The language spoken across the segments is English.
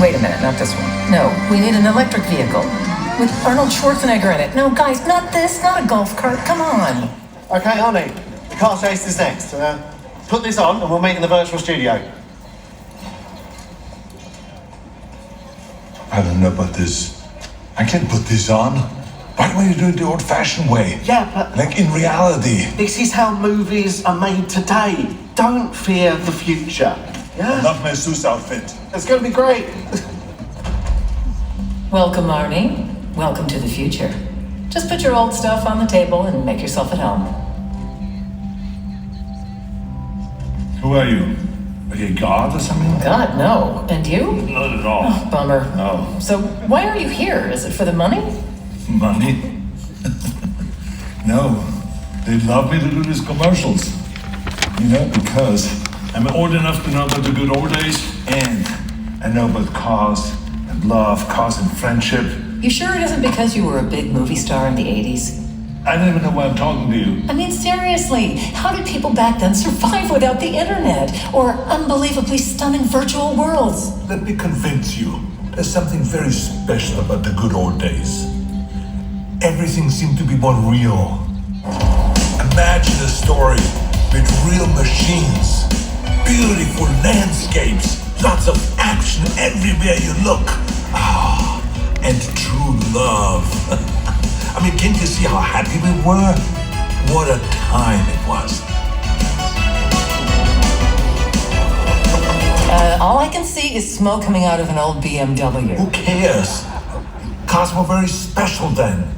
Wait a minute, not this one. No, we need an electric vehicle with Arnold Schwarzenegger in it. No, guys, not this, not a golf cart. Come on. Okay, Arnie, the car chase is next. Put this on and we'll meet in the virtual studio. I don't know about this. I can't put this on. Why don't you do it the old-fashioned way? Yeah, but... Like in reality. This is how movies are made today. Don't fear the future. Yeah? Not my Seuss outfit. It's going to be great. Welcome, Arnie. Welcome to the future. Just put your old stuff on the table and make yourself at home. Who are you? Are you a god or something? God, no. And you? Not at all. Oh, bummer. No. So why are you here? Is it for the money? Money? No. They love me to do these commercials. You know, because I'm old enough to know about the good old days, and I know about cars and love, cars and friendship. You sure it isn't because you were a big movie star in the 80s? I don't even know why I'm talking to you. I mean, seriously, how did people back then survive without the internet or unbelievably stunning virtual worlds? Let me convince you. There's something very special about the good old days. Everything seemed to be more real. Imagine a story with real machines, beautiful landscapes, lots of action everywhere you look. And true love. I mean, can't you see how happy we were? What a time it was. All I can see is smoke coming out of an old BMW. Who cares? Cars were very special then.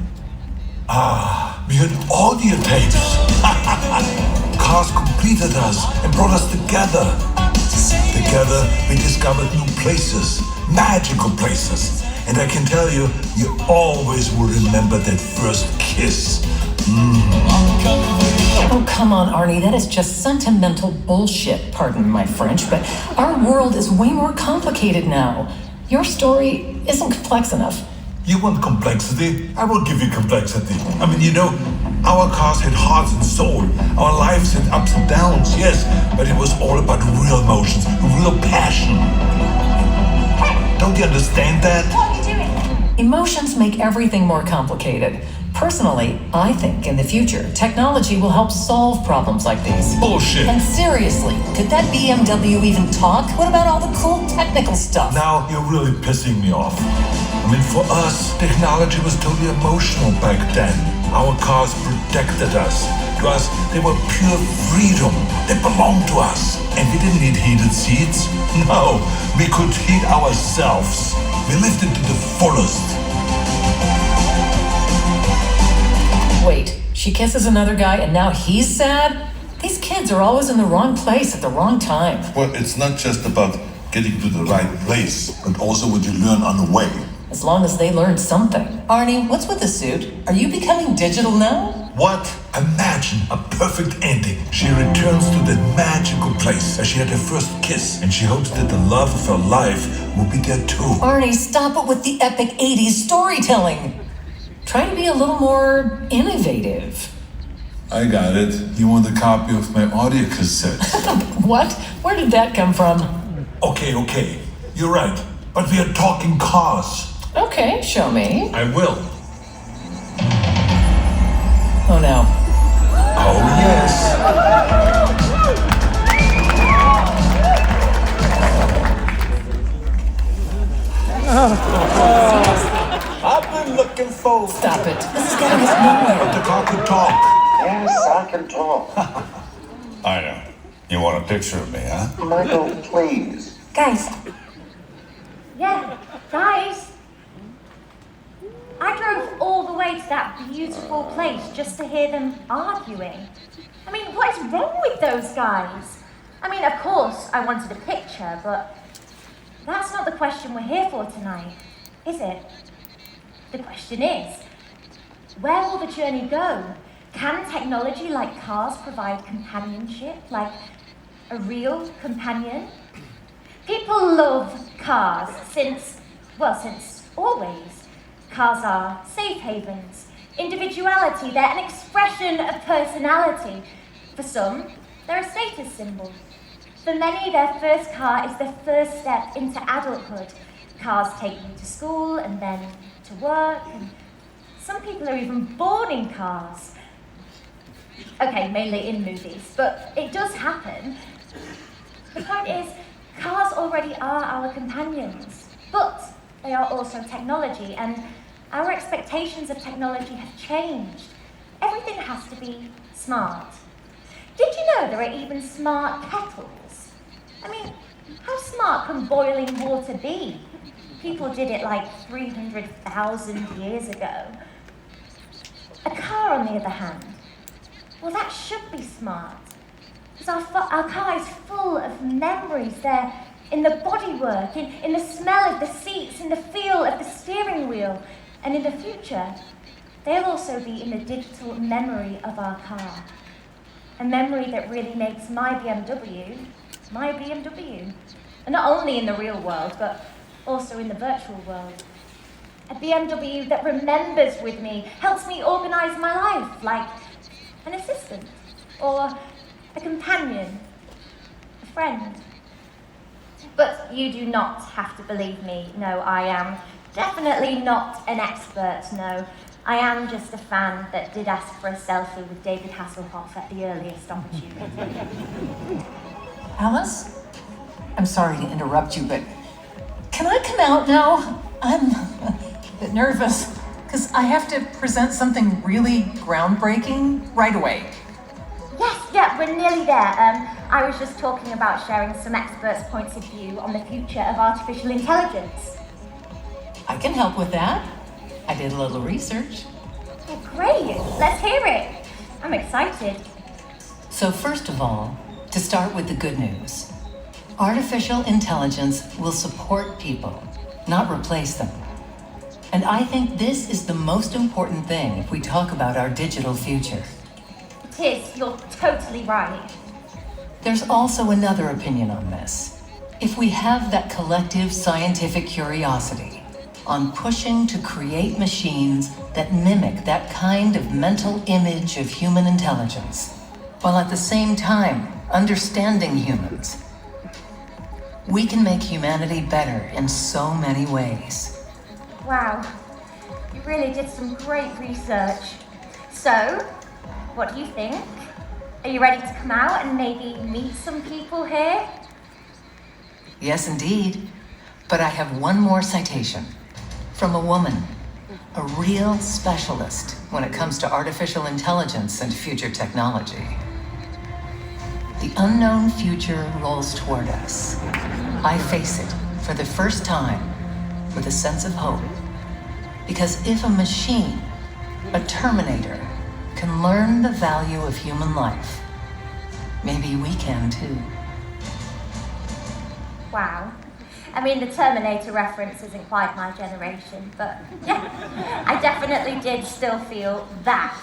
We had audio tapes. Cars completed us and brought us together. Together, we discovered new places, magical places. And I can tell you, you always will remember that first kiss. Oh, come on, Arnie. That is just sentimental bullshit, pardon my French, but our world is way more complicated now. Your story isn't complex enough. You want complexity? I will give you complexity. I mean, you know, our cars had hearts and soul. Our lives had ups and downs, yes, but it was all about real emotions, real passion. Don't you understand that? What are you doing? Emotions make everything more complicated. Personally, I think in the future, technology will help solve problems like these. Bullshit. And seriously, could that BMW even talk? What about all the cool technical stuff? Now you're really pissing me off. I mean, for us, technology was totally emotional back then. Our cars protected us. To us, they were pure freedom. They belonged to us. And we didn't need heated seats. No, we could heat ourselves. We lived it to the fullest. Wait, she kisses another guy and now he's sad? These kids are always in the wrong place at the wrong time. Well, it's not just about getting to the right place, but also what you learn on the way. As long as they learn something. Arnie, what's with the suit? Are you becoming digital now? What? Imagine a perfect ending. She returns to that magical place where she had her first kiss, and she hopes that the love of her life will be there too. Arnie, stop it with the epic 80s storytelling. Try to be a little more innovative. I got it. You want a copy of my audio cassette? What? Where did that come from? Okay. You're right. But we are talking cars. Okay, show me. I will. Oh no. Oh, yes. I've been looking forward. Stop it. This is getting us nowhere. But the car could talk. Yes, I can talk. I know. You want a picture of me, huh? Michael, please. Guys. Yeah, guys. I drove all the way to that beautiful place just to hear them arguing. I mean, what is wrong with those guys? I mean, of course, I wanted a picture, but that's not the question we're here for tonight, is it? The question is, where will the journey go? Can technology like cars provide companionship, like a real companion? People love cars since always. Cars are safe havens, individuality, they're an expression of personality. For some, they're a status symbol. For many, their first car is their first step into adulthood. Cars take you to school and then to work, and some people are even born in cars. Okay, mainly in movies, but it does happen. The point is, cars already are our companions, but they are also technology, and our expectations of technology have changed. Everything has to be smart. Did you know there are even smart kettles? I mean, how smart can boiling water be? People did it like 300,000 years ago. A car, on the other hand, well, that should be smart. Because our car is full of memories there in the bodywork, in the smell of the seats, in the feel of the steering wheel. And in the future, they'll also be in the digital memory of our car. A memory that really makes my BMW, my BMW. And not only in the real world, but also in the virtual world. A BMW that remembers with me, helps me organize my life, like an assistant, or a companion, a friend. But you do not have to believe me. No, I am definitely not an expert, no. I am just a fan that did ask for a selfie with David Hasselhoff at the earliest opportunity. Alice? I'm sorry to interrupt you, but can I come out now? I'm a bit nervous, because I have to present something really groundbreaking right away. Yes, yeah, we're nearly there. I was just talking about sharing some experts' points of view on the future of artificial intelligence. I can help with that. I did a little research. Oh, great. Let's hear it. I'm excited. So first of all, to start with the good news, artificial intelligence will support people, not replace them. And I think this is the most important thing if we talk about our digital future. It is. You're totally right. There's also another opinion on this. If we have that collective scientific curiosity on pushing to create machines that mimic that kind of mental image of human intelligence, while at the same time understanding humans, we can make humanity better in so many ways. Wow. You really did some great research. So, what do you think? Are you ready to come out and maybe meet some people here? Yes, indeed. But I have one more citation from a woman, a real specialist when it comes to artificial intelligence and future technology. The unknown future rolls toward us. I face it for the first time with a sense of hope. Because if a machine, a Terminator, can learn the value of human life, maybe we can too. Wow. I mean, the Terminator reference isn't quite my generation, but yeah, I definitely did still feel that.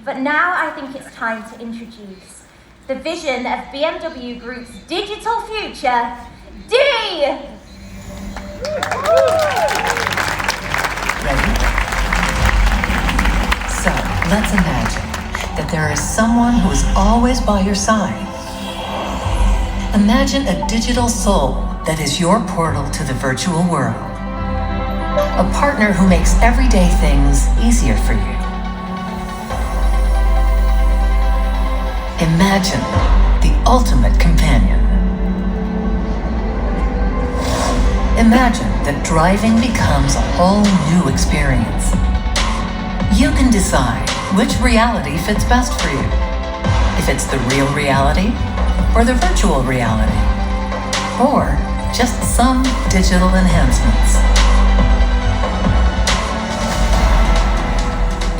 But now I think it's time to introduce the vision of BMW Group's digital future, D! Ready? So, let's imagine that there is someone who is always by your side. Imagine a digital soul that is your portal to the virtual world. A partner who makes everyday things easier for you. Imagine the ultimate companion. Imagine that driving becomes a whole new experience. You can decide which reality fits best for you. If it's the real reality or the virtual reality, or just some digital enhancements.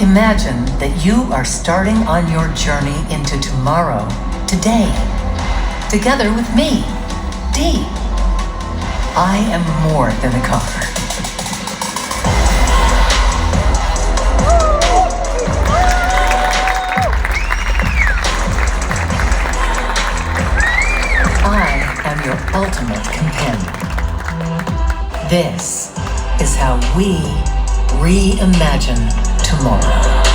Imagine that you are starting on your journey into tomorrow, today, together with me, D. I am more than a car. I am your ultimate companion. This is how we reimagine tomorrow.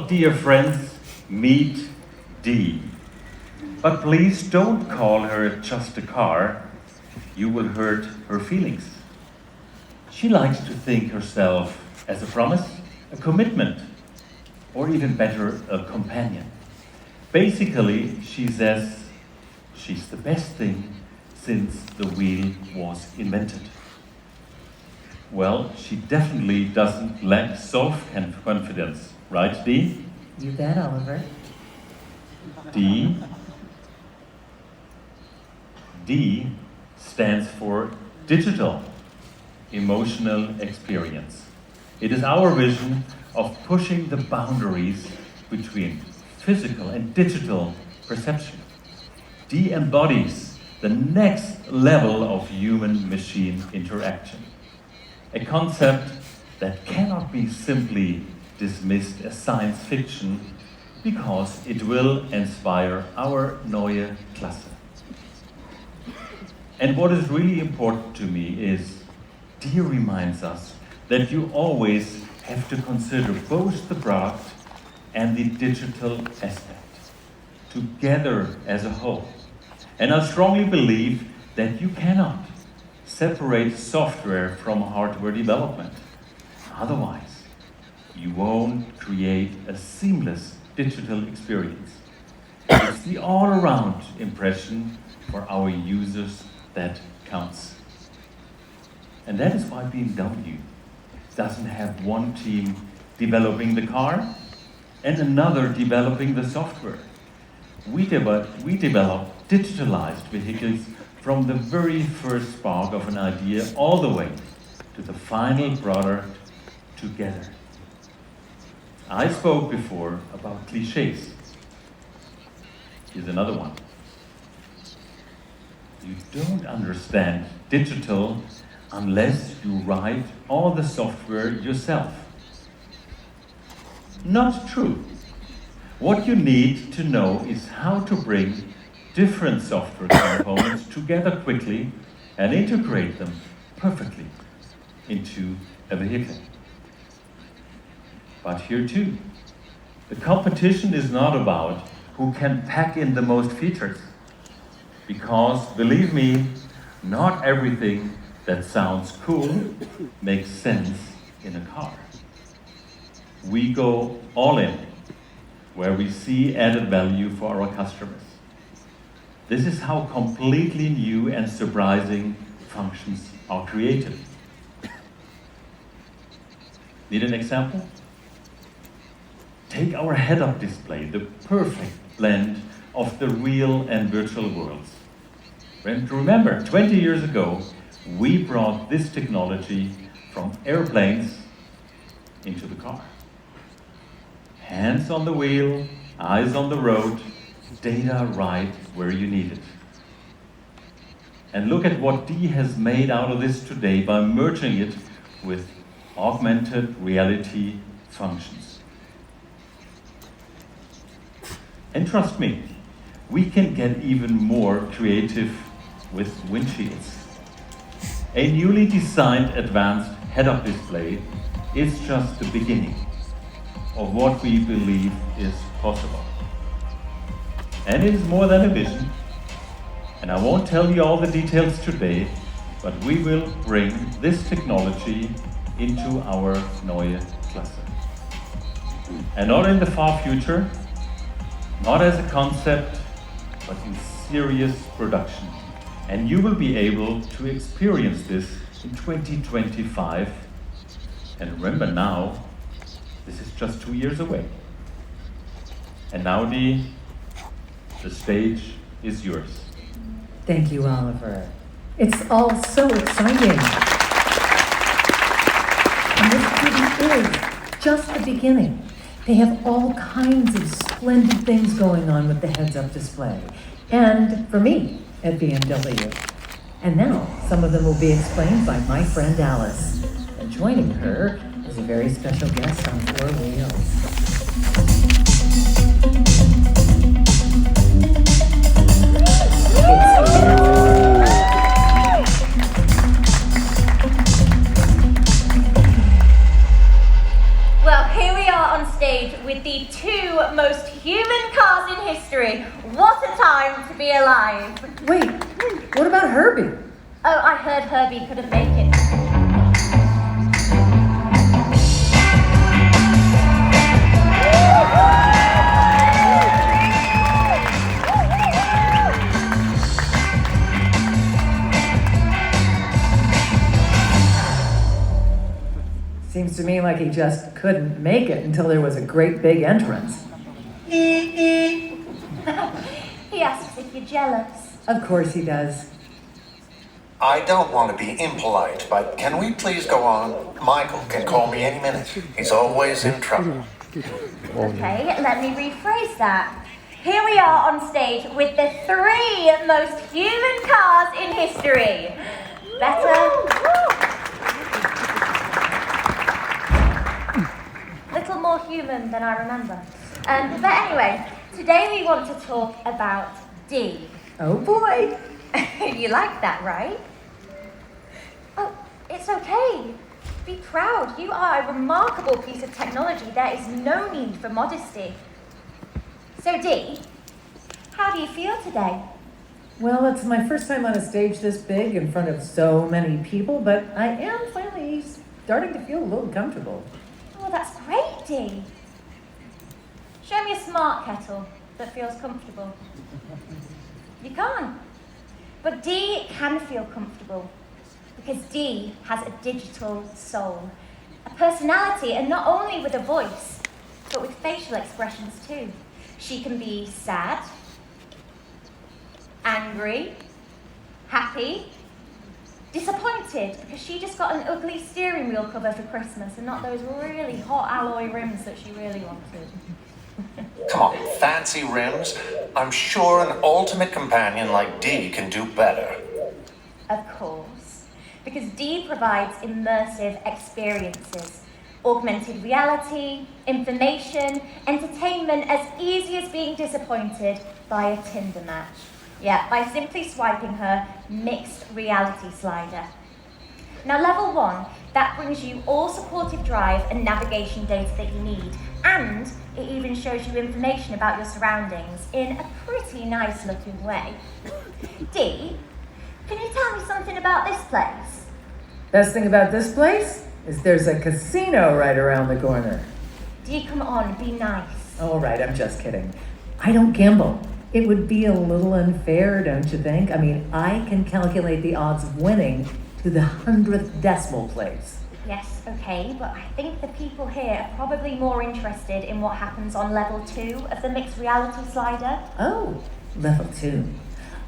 dear friends, meet Dee. But please don't call her just a car. You will hurt her feelings. She likes to think herself as a promise, a commitment, or even better, a companion. Basically, she says she's the best thing since the wheel was invented. Well, she definitely doesn't lack self-confidence, right, Dee? You bet, Oliver. D. D stands for digital emotional experience. It is our vision of pushing the boundaries between physical and digital perception. D embodies the next level of human-machine interaction. A concept that cannot be simply dismissed as science fiction because it will inspire our neue Klasse. And what is really important to me is Dee reminds us that you always have to consider both the product and the digital aspect together as a whole. And I strongly believe that you cannot separate software from hardware development. Otherwise, you won't create a seamless digital experience. It's the all-around impression for our users that counts. And that is why BMW doesn't have one team developing the car and another developing the software. We develop digitalized vehicles from the very first spark of an idea all the way to the final product together. I spoke before about cliches. Here's another one. You don't understand digital unless you write all the software yourself. Not true. What you need to know is how to bring different software components together quickly and integrate them perfectly into a vehicle. But here too, the competition is not about who can pack in the most features. Because, believe me, not everything that sounds cool makes sense in a car. We go all in where we see added value for our customers. This is how completely new and surprising functions are created. Need an example? Take our head-up display, the perfect blend of the real and virtual worlds. And remember, 20 years ago, we brought this technology from airplanes into the car. Hands on the wheel, eyes on the road, data right where you need it. And look at what Dee has made out of this today by merging it with augmented reality functions. And trust me, we can get even more creative with windshields. A newly designed advanced head-up display is just the beginning of what we believe is possible. And it is more than a vision. And I won't tell you all the details today, but we will bring this technology into our neue Klasse. And not in the far future, not as a concept, but in serious production. And you will be able to experience this in 2025. And remember now, this is just 2 years away. And now, Dee, the stage is yours. Thank you, Oliver. It's all so exciting. And this really is just the beginning. They have all kinds of splendid things going on with the heads-up display. And for me, at BMW. And now, some of them will be explained by my friend Alice. And joining her is a very special guest on 4 wheels. Well, here we are on stage with the 2 history. What a time to be alive. Wait, what about Herbie? Oh, I heard Herbie couldn't make it. Seems to me like he just couldn't make it until there was a great big entrance. He asks if you're jealous. Of course he does. I don't want to be impolite, but can we please go on? Michael can call me any minute. He's always in trouble. Okay, let me rephrase that. Here we are on stage with the 3 most human cars in history. Better? Little more human than I remember. But anyway, today we want to talk about D. Oh boy. You like that, right? Oh, it's okay. Be proud. You are a remarkable piece of technology. There is no need for modesty. So, Dee, how do you feel today? Well, it's my first time on a stage this big in front of so many people, but I am finally starting to feel a little comfortable. Oh, that's great, Dee. Show me a smart kettle that feels comfortable. You can't. But Dee can feel comfortable because Dee has a digital soul, a personality, and not only with a voice, but with facial expressions too. She can be sad, angry, happy, disappointed because she just got an ugly steering wheel cover for Christmas and not those really hot alloy rims that she really wanted. Come on, fancy rims. I'm sure an ultimate companion like Dee can do better. Of course, because Dee provides immersive experiences, augmented reality, information, entertainment as easy as being disappointed by a Tinder match. Yeah, by simply swiping her mixed reality slider. Now, level 1, that brings you all supportive drive and navigation data that you need, and it even shows you information about your surroundings in a pretty nice looking way. Dee, can you tell me something about this place? Best thing about this place is there's a casino right around the corner. Dee, come on, be nice. All right, I'm just kidding. I don't gamble. It would be a little unfair, don't you think? I mean, I can calculate the odds of winning to the 100th decimal place. Yes, okay, but I think the people here are probably more interested in what happens on level 2 of the mixed reality slider. Oh, level 2.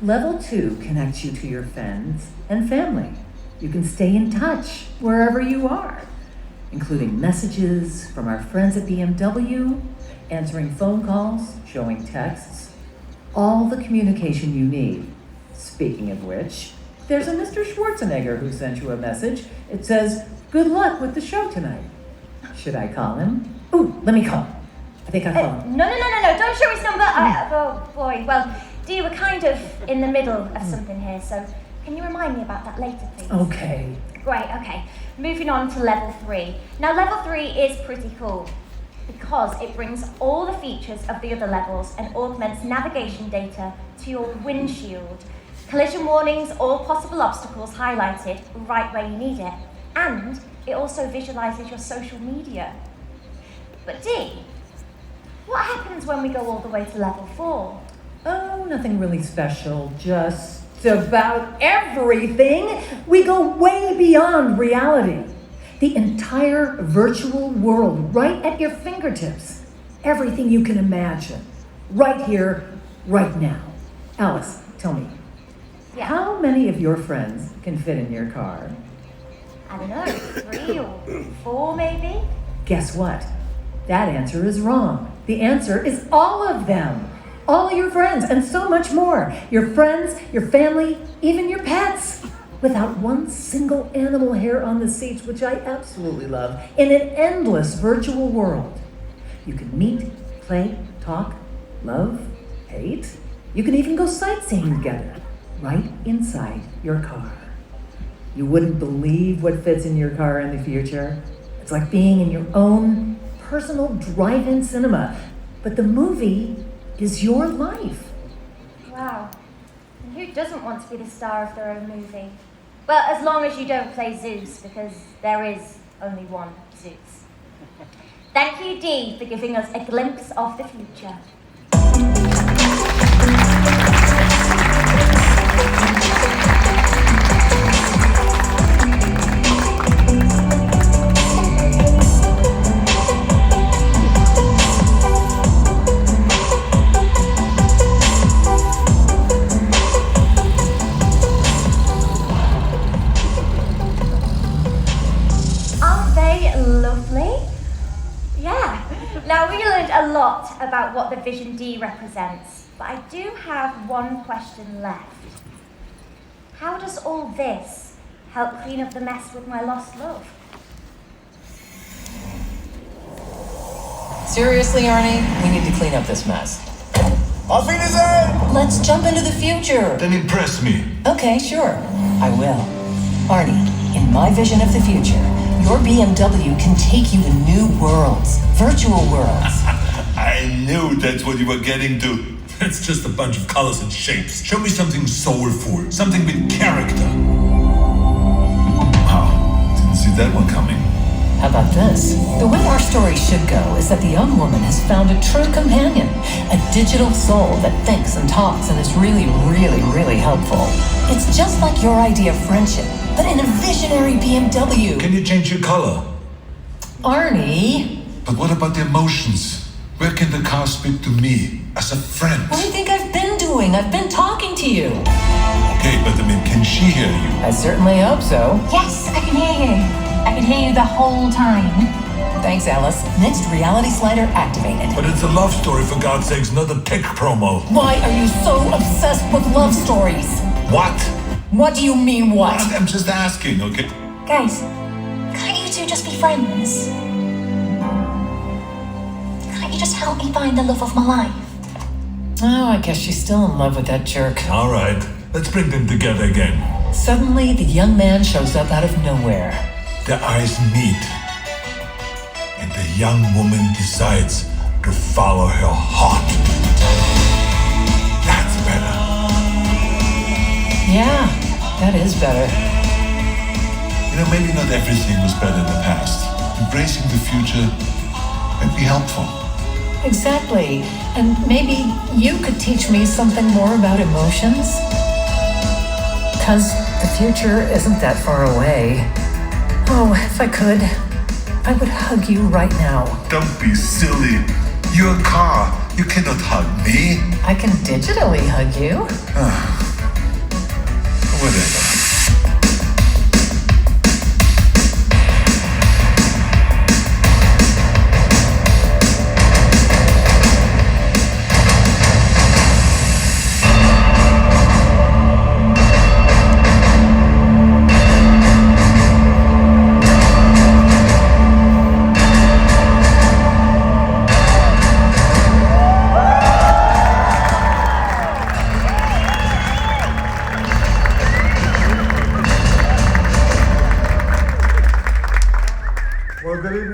Level 2 connects you to your friends and family. You can stay in touch wherever you are, including messages from our friends at BMW, answering phone calls, showing texts, all the communication you need. Speaking of which, there's a Mr. Schwarzenegger who sent you a message. It says, "Good luck with the show tonight." Should I call him? Ooh, let me call him. I think I'll call him. No, don't show his number. Oh boy, well, Dee, we're kind of in the middle of something here, so can you remind me about that later, please? Okay. Great, okay. Moving on to level 3. Now, level 3 is pretty cool because it brings all the features of the other levels and augments navigation data to your windshield. Collision warnings, all possible obstacles highlighted right where you need it. And it also visualizes your social media. But Dee, what happens when we go all the way to level 4? Oh, nothing really special, just about everything. We go way beyond reality. The entire virtual world right at your fingertips. Everything you can imagine. Right here, right now. Alice, tell me, Yeah. how many of your friends can fit in your car? I don't know, 3 or 4 maybe? Guess what? That answer is wrong. The answer is all of them. All your friends and so much more. Your friends, your family, even your pets. Without one single animal hair on the seats, which I absolutely love, in an endless virtual world. You can meet, play, talk, love, hate. You can even go sightseeing together, right inside your car. You wouldn't believe what fits in your car in the future. It's like being in your own personal drive-in cinema. But the movie is your life. Wow. And who doesn't want to be the star of their own movie? Well, as long as you don't play Zeus, because there is only one Zeus. Thank you, Dee, for giving us a glimpse of the future. Now, we learned a lot about what the Vision D represents, but I do have one question left. How does all this help clean up the mess with my lost love? Seriously, Arnie, we need to clean up this mess. Auf Wiedersehen! Let's jump into the future. Then impress me. Okay, sure. I will. Arnie, in my vision of the future, your BMW can take you to new worlds, virtual worlds. I knew that's what you were getting to. It's just a bunch of colors and shapes. Show me something soulful, something with character. Wow, didn't see that one coming. How about this? The way our story should go is that the young woman has found a true companion, a digital soul that thinks and talks and is really, really, really helpful. It's just like your idea of friendship, but in a visionary BMW. Can you change your color? Arnie? But what about the emotions? Where can the car speak to me as a friend? What do you think I've been doing? I've been talking to you. Okay, but I mean, can she hear you? I certainly hope so. Yes, I can hear you. I can hear you the whole time. Thanks, Alice. Next reality slider activated. But it's a love story, for God's sakes, not a tech promo. Why are you so obsessed with love stories? What? What do you mean, what? I'm just asking, okay? Guys, can't you two just be friends? Can't you just help me find the love of my life? Oh, I guess she's still in love with that jerk. All right, let's bring them together again. Suddenly, the young man shows up out of nowhere. Their eyes meet, and the young woman decides to follow her heart. That's better. Yeah, that is better. You know, maybe not everything was better in the past. Embracing the future might be helpful. Exactly. And maybe you could teach me something more about emotions? 'Cause the future isn't that far away. Oh, if I could, I would hug you right now. Don't be silly. You're a car. You cannot hug me. I can digitally hug you. Whatever.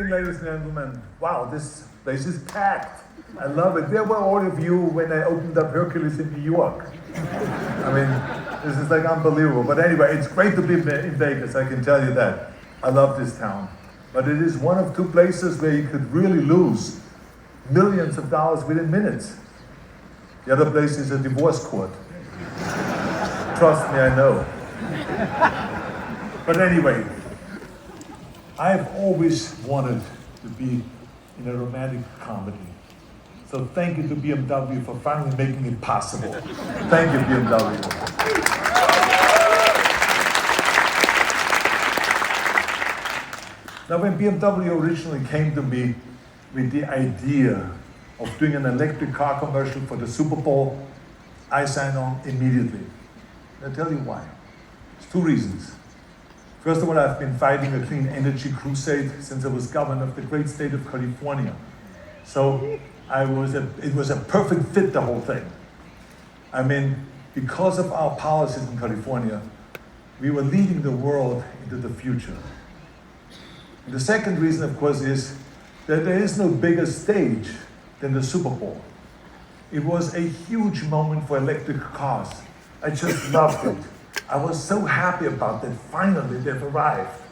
Ladies and gentlemen, wow, this place is packed. I love it. Where were all of you when I opened up Hercules in New York? I mean, this is like unbelievable. But anyway, it's great to be in Vegas, I can tell you that. I love this town. But it is one of two places where you could really lose millions of dollars within minutes. The other place is a divorce court. Trust me, I know. But anyway, I've always wanted to be in a romantic comedy. So thank you to BMW for finally making it possible. Thank you, BMW. Now, when BMW originally came to me with the idea of doing an electric car commercial for the Super Bowl, I signed on immediately. I'll tell you why. There's two reasons. First of all, I've been fighting a clean energy crusade since I was governor of the great state of California. So it was a perfect fit, the whole thing. I mean, because of our policies in California, we were leading the world into the future. And the second reason, of course, is that there is no bigger stage than the Super Bowl. It was a huge moment for electric cars. I just loved it. I was so happy about that. Finally, they've arrived.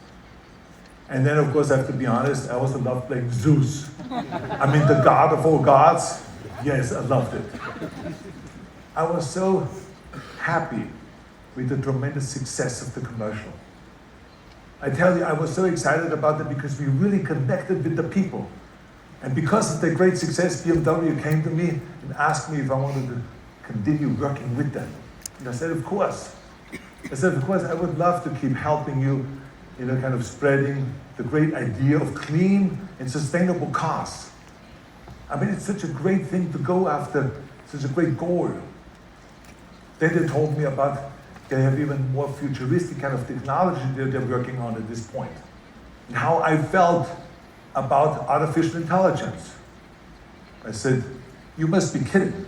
And then, of course, I have to be honest, I also loved playing Zeus. I mean, the god of all gods. Yes, I loved it. I was so happy with the tremendous success of the commercial. I tell you, I was so excited about it because we really connected with the people. And because of the great success, BMW came to me and asked me if I wanted to continue working with them. And I said, of course. I said, of course, I would love to keep helping you, kind of spreading the great idea of clean and sustainable cars. I mean, it's such a great thing to go after, such a great goal. Then they told me about they have even more futuristic kind of technology that they're working on at this point. And how I felt about artificial intelligence. I said, you must be kidding.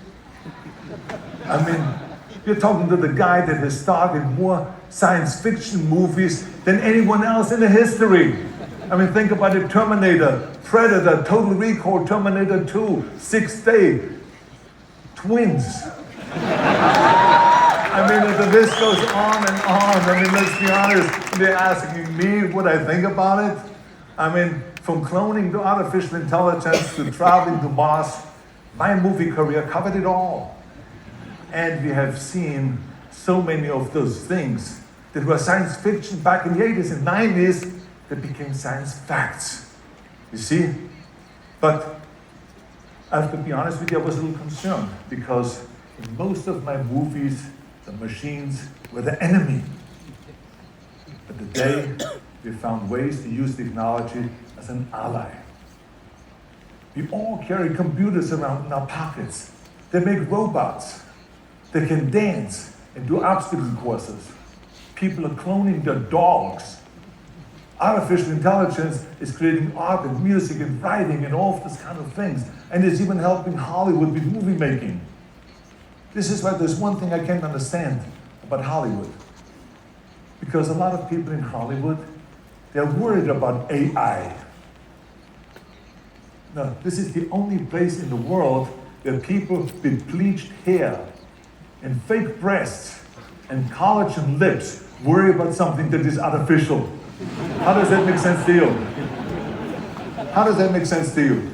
I mean, you're talking to the guy that has starred in more science fiction movies than anyone else in the history. I mean, think about it, Terminator, Predator, Total Recall, Terminator 2, Sixth Day, Twins. I mean, the list goes on and on. I mean, let's be honest, they're asking me what I think about it. I mean, from cloning to artificial intelligence to traveling to Mars, my movie career covered it all. And we have seen so many of those things that were science fiction back in the 80s and 90s that became science facts. You see? But I have to be honest with you, I was a little concerned because in most of my movies, the machines were the enemy. But today, we found ways to use technology as an ally. We all carry computers around in our pockets. They make robots. They can dance and do obstacle courses. People are cloning their dogs. Artificial intelligence is creating art and music and writing and all of these kind of things. And it's even helping Hollywood with movie making. This is why there's one thing I can't understand about Hollywood. Because a lot of people in Hollywood, they're worried about AI. Now, this is the only place in the world where people with bleached hair and fake breasts and collagen lips worry about something that is artificial. How does that make sense to you? How does that make sense to you?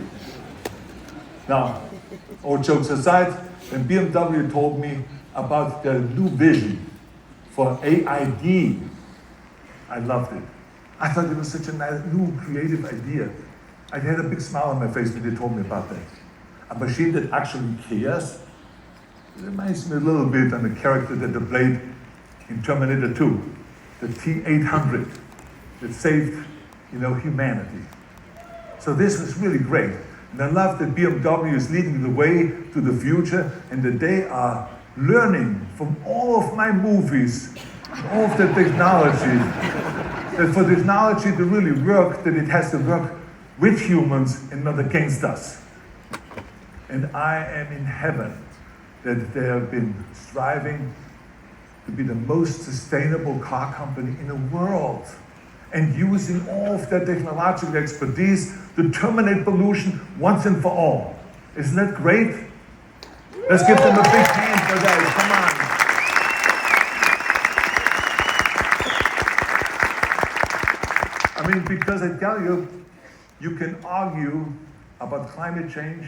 Now, all jokes aside, when BMW told me about their new vision for AID, I loved it. I thought it was such a nice, new, creative idea. I had a big smile on my face when they told me about that. A machine that actually cares. It reminds me a little bit on the character that they played in Terminator 2, the T-800, that saved, humanity. So this was really great. And I love that BMW is leading the way to the future and that they are learning from all of my movies, all of the technology, that for technology to really work, that it has to work with humans and not against us. And I am in heaven that they have been striving to be the most sustainable car company in the world and using all of their technological expertise to terminate pollution once and for all. Isn't that great? Let's give them a big hand for that. Come on. I mean, because I tell you, you can argue about climate change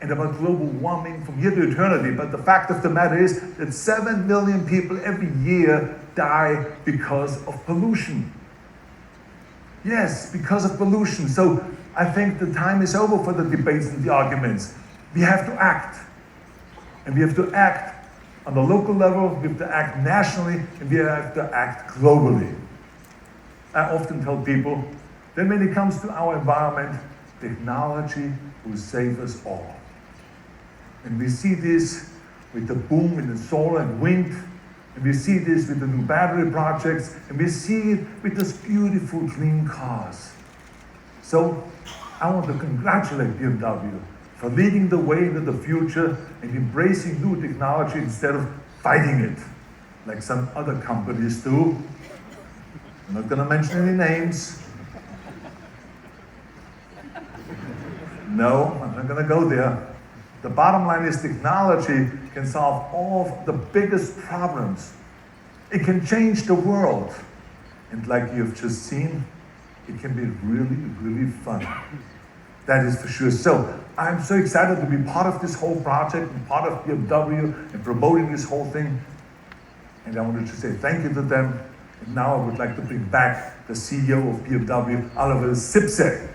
and about global warming from here to eternity, but the fact of the matter is that 7 million people every year die because of pollution. Yes, because of pollution. So I think the time is over for the debates and the arguments. We have to act. And we have to act on the local level, we have to act nationally, and we have to act globally. I often tell people that when it comes to our environment, technology will save us all. And we see this with the boom in the solar and wind, and we see this with the new battery projects, and we see it with those beautiful clean cars. So I want to congratulate BMW for leading the way into the future and embracing new technology instead of fighting it, like some other companies do. I'm not going to mention any names. No, I'm not going to go there. The bottom line is technology can solve all of the biggest problems. It can change the world. And like you've just seen, it can be really, really fun. That is for sure. So I'm so excited to be part of this whole project and part of BMW and promoting this whole thing. And I wanted to say thank you to them. And now I would like to bring back the CEO of BMW, Oliver Zipse,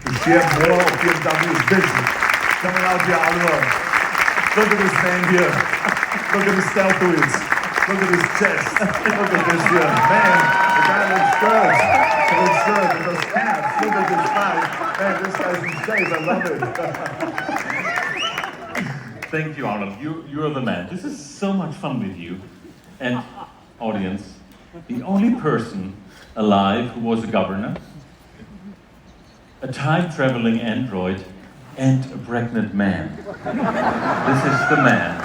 to share more of BMW's vision. Coming out here, Oliver. Look at this man here. Look at his deltoids. Look at his chest. Look at this here. Man, the guy looks good. He looks good with those calves. Look at this guy. Man, this guy's in shape. I love it. Thank you, Arnold. You're the man. This is so much fun with you. And audience, the only person alive who was a governor, a time-traveling android, and a pregnant man. This is the man.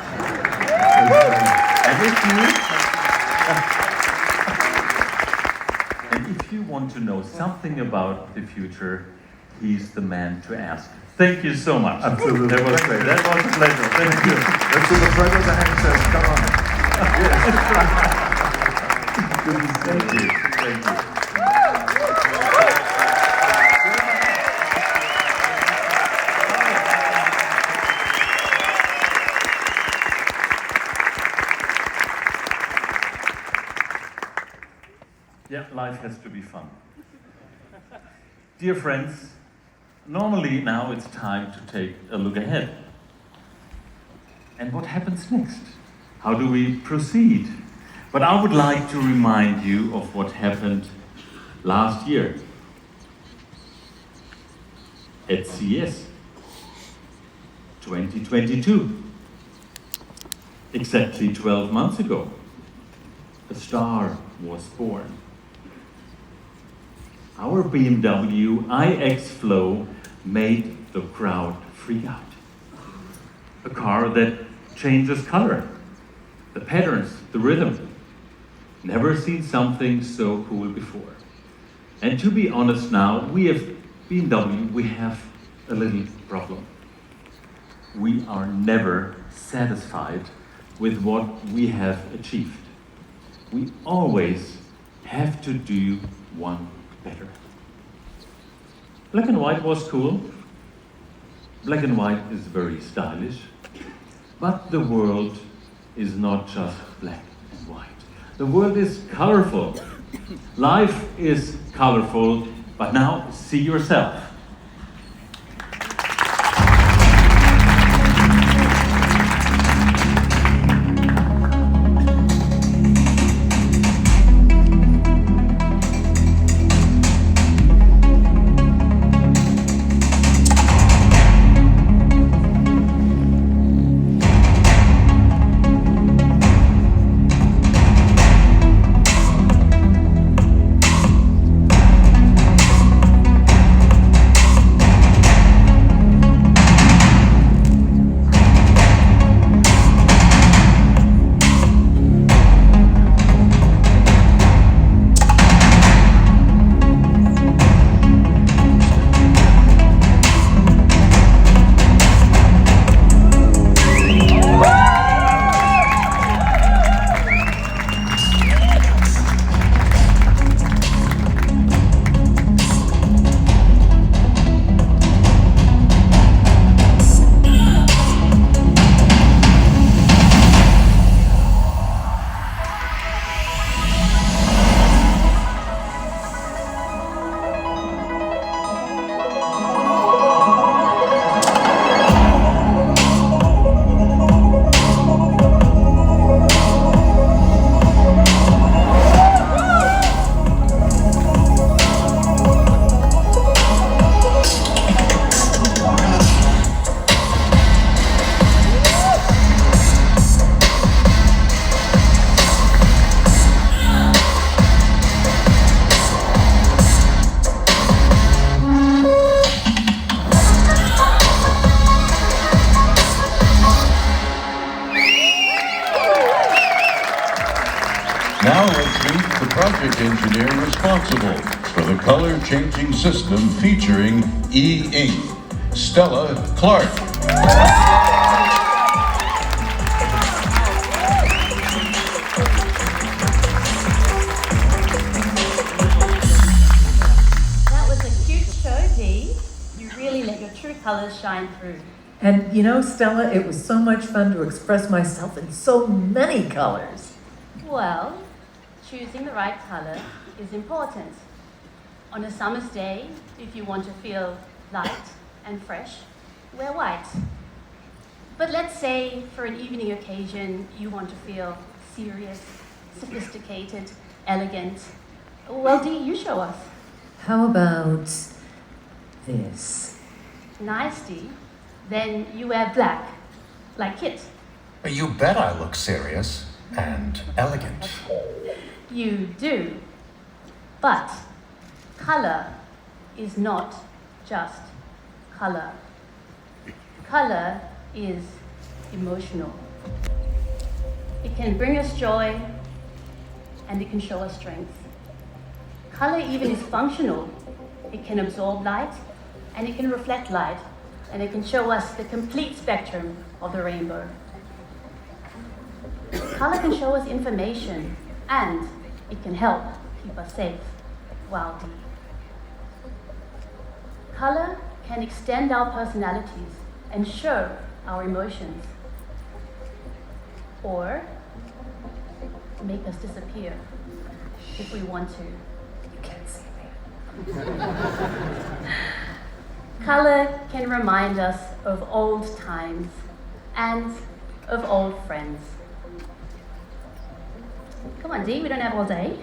And if you want to know something about the future, he's the man to ask. Thank you so much. Absolutely. That was great. That was a pleasure. Thank you. Let's do the friend of the handshake. Come on. Yes. Thank you. Thank you. Yeah, life has to be fun. Dear friends, normally now it's time to take a look ahead. And what happens next? How do we proceed? But I would like to remind you of what happened last year at CES 2022. Exactly 12 months ago, a star was born. Our BMW iX Flow made the crowd freak out. A car that changes color, the patterns, the rhythm. Never seen something so cool before. And to be honest now, we have BMW, we have a little problem. We are never satisfied with what we have achieved. We always have to do one better. Black and white was cool. Black and white is very stylish. But the world is not just black and white. The world is colorful. Life is colorful, but now see yourself. Now let's meet the project engineer responsible for the color-changing system featuring E-Ink, Stella Clark. colors shine through. And you know, Stella, it was so much fun to express myself in so many colors. Well, choosing the right color is important. On a summer's day, if you want to feel light and fresh, wear white. But let's say for an evening occasion, you want to feel serious, sophisticated, elegant. Well, Dee, you show us. How about this? Nice, Dee. Then you wear black, like Kit. You bet I look serious and elegant. You do. But color is not just color. Color is emotional. It can bring us joy and it can show us strength. Color even is functional. It can absorb light and it can reflect light and it can show us the complete spectrum of the rainbow. Color can show us information and it can help keep us safe. Wow, Dee. Color can extend our personalities and show our emotions, or make us disappear if we want to. You can't see me. Color can remind us of old times and of old friends. Come on, Dee, we don't have all day.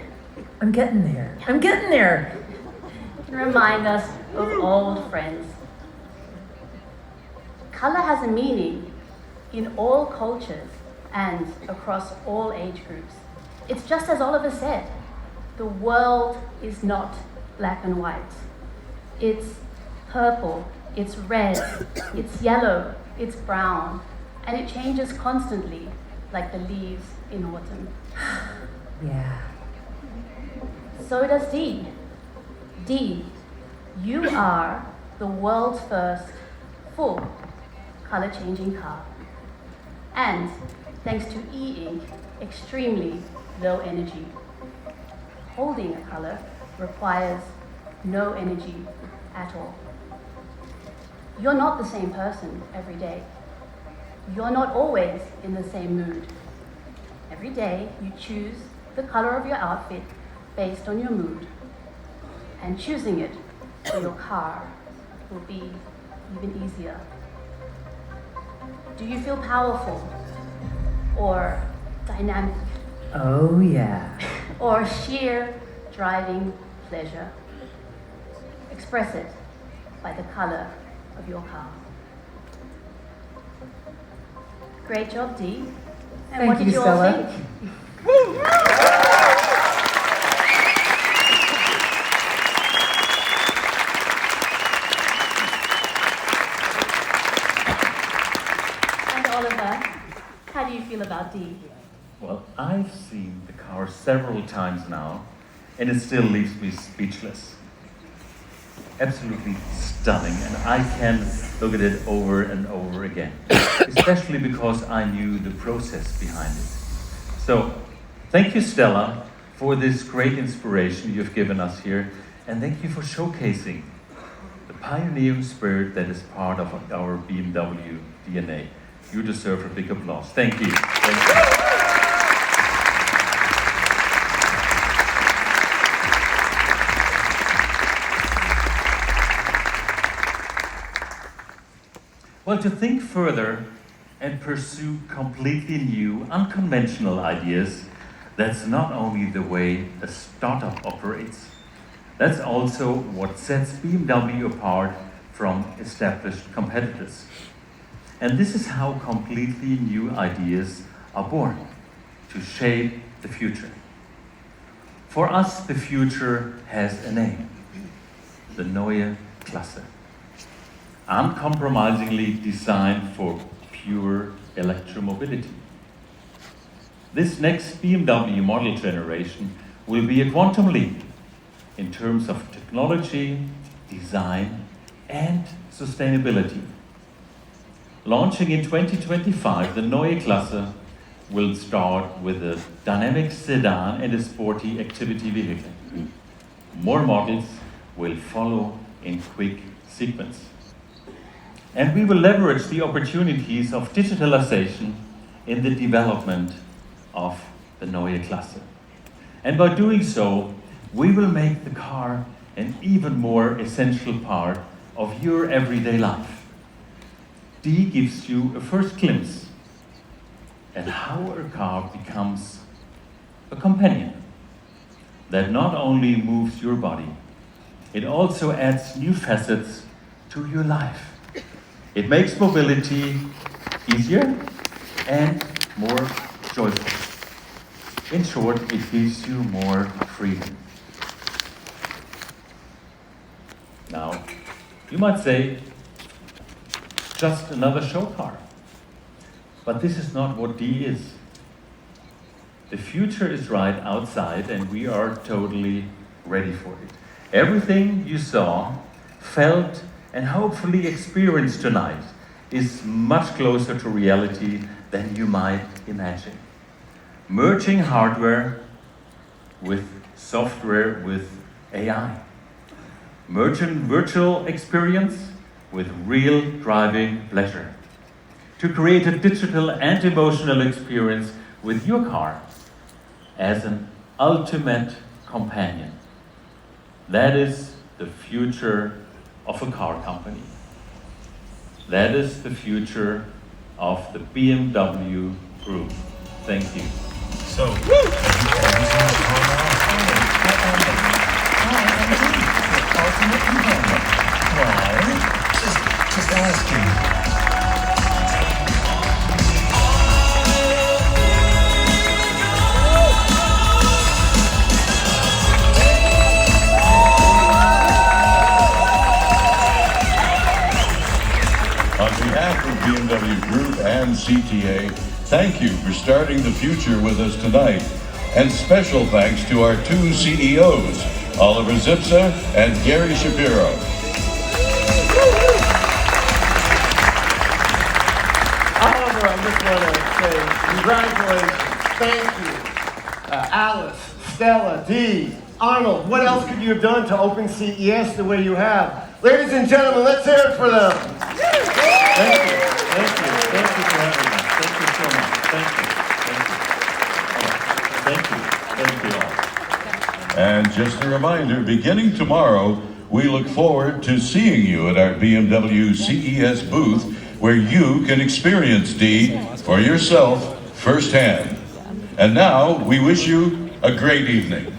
I'm getting there. I'm getting there. It can remind us of old friends. Color has a meaning in all cultures and across all age groups. It's just as Oliver said, the world is not black and white. It's purple, it's red, it's yellow, it's brown, and it changes constantly like the leaves in autumn. Yeah. So does Dee. Dee, you are the world's first full color-changing car. And thanks to e-ink, extremely low energy. Holding a color requires no energy at all. You're not the same person every day. You're not always in the same mood. Every day you choose the color of your outfit based on your mood. And choosing it for your car will be even easier. Do you feel powerful or dynamic Oh, yeah. or sheer driving pleasure? Express it by the color of your car. Great job, Dee. And Thank what did you, you all Stella. think? And Oliver, how do you feel about Dee? Well, I've seen the car several times now, and it still leaves me speechless. Absolutely stunning, and I can look at it over and over again, especially because I knew the process behind it. So, thank you, Stella, for this great inspiration you've given us here, and thank you for showcasing the pioneering spirit that is part of our BMW DNA. You deserve a big applause. Thank you. Thank you. Well, to think further and pursue completely new, unconventional ideas, that's not only the way a startup operates, that's also what sets BMW apart from established competitors. And this is how completely new ideas are born, to shape the future. For us, the future has a name, the Neue Klasse. Uncompromisingly designed for pure electromobility. This next BMW model generation will be a quantum leap in terms of technology, design, and sustainability. Launching in 2025, the Neue Klasse will start with a dynamic sedan and a sporty activity vehicle. More models will follow in quick sequence. And we will leverage the opportunities of digitalization in the development of the Neue Klasse. And by doing so, we will make the car an even more essential part of your everyday life. D gives you a first glimpse at how a car becomes a companion that not only moves your body, it also adds new facets to your life. It makes mobility easier and more joyful. In short, it gives you more freedom. Now, you might say, just another show car. But this is not what D is. The future is right outside and we are totally ready for it. Everything you saw, felt, and hopefully experienced tonight is much closer to reality than you might imagine. Merging hardware with software with AI. Merging virtual experience with real driving pleasure. To create a digital and emotional experience with your car as an ultimate companion. That is the future of a car company. That is the future of the BMW Group. Thank you. So, have you always in the car Ultimate companion. Why? Just asking. On behalf of BMW Group and CTA, thank you for starting the future with us tonight. And special thanks to our two CEOs, Oliver Zipse and Gary Shapiro. Oliver, I just want to say congratulations, thank you. Alice, Stella, Dee, Arnold, what else could you have done to open CES the way you have? Ladies and gentlemen, let's hear it for them. Thank you for having us. Thank you so much. Thank you. And just a reminder, beginning tomorrow, we look forward to seeing you at our BMW CES booth, where you can experience D for yourself firsthand. And now, we wish you a great evening.